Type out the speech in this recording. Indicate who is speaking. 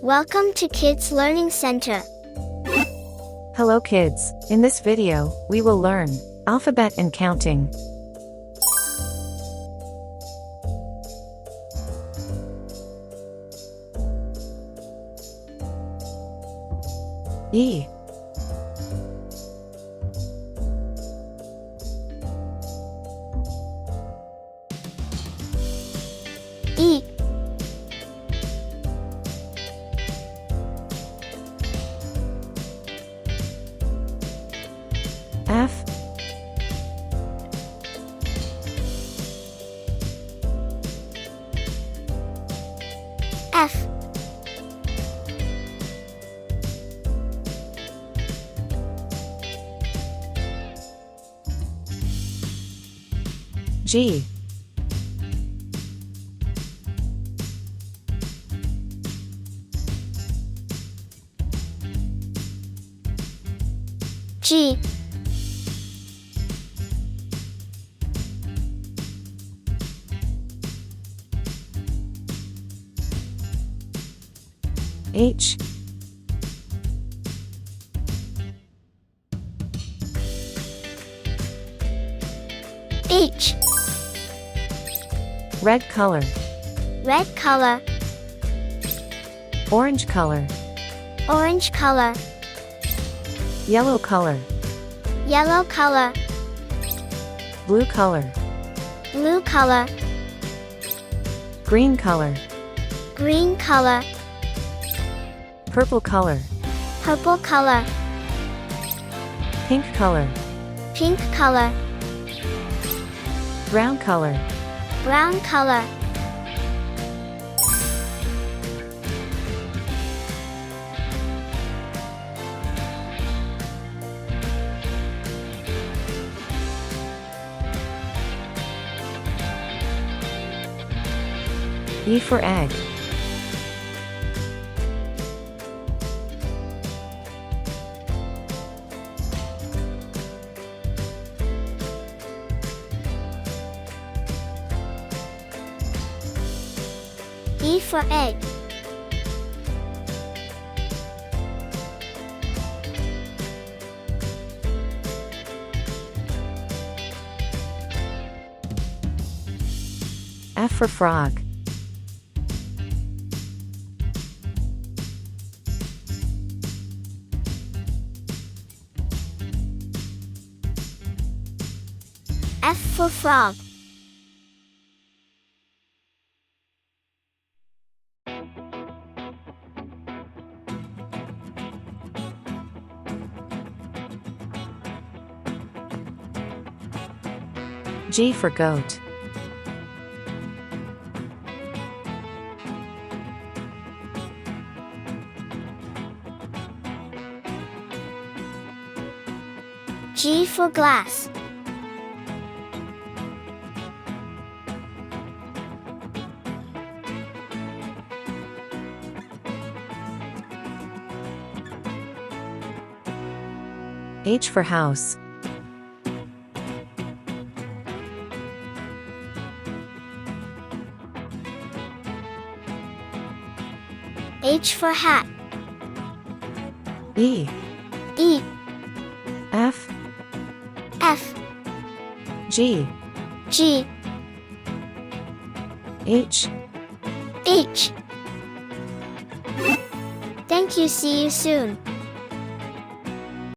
Speaker 1: Welcome to Kids Learning Center.
Speaker 2: Hello kids, in this video, we will learn alphabet and counting. E
Speaker 1: E
Speaker 2: F
Speaker 1: F
Speaker 2: G
Speaker 1: G
Speaker 2: H
Speaker 1: H
Speaker 2: red color,
Speaker 1: red color,
Speaker 2: orange color,
Speaker 1: orange color,
Speaker 2: yellow color,
Speaker 1: yellow color,
Speaker 2: blue color,
Speaker 1: blue color,
Speaker 2: green color,
Speaker 1: green color,
Speaker 2: purple color,
Speaker 1: purple color,
Speaker 2: pink color,
Speaker 1: pink color,
Speaker 2: brown color,
Speaker 1: brown color.
Speaker 2: E for egg,
Speaker 1: E for egg.
Speaker 2: F for frog,
Speaker 1: F for frog.
Speaker 2: G for goat,
Speaker 1: G for glass.
Speaker 2: H for house,
Speaker 1: H for hat.
Speaker 2: E
Speaker 1: E
Speaker 2: F
Speaker 1: F
Speaker 2: G
Speaker 1: G
Speaker 2: H.
Speaker 1: H. Thank you. See you soon.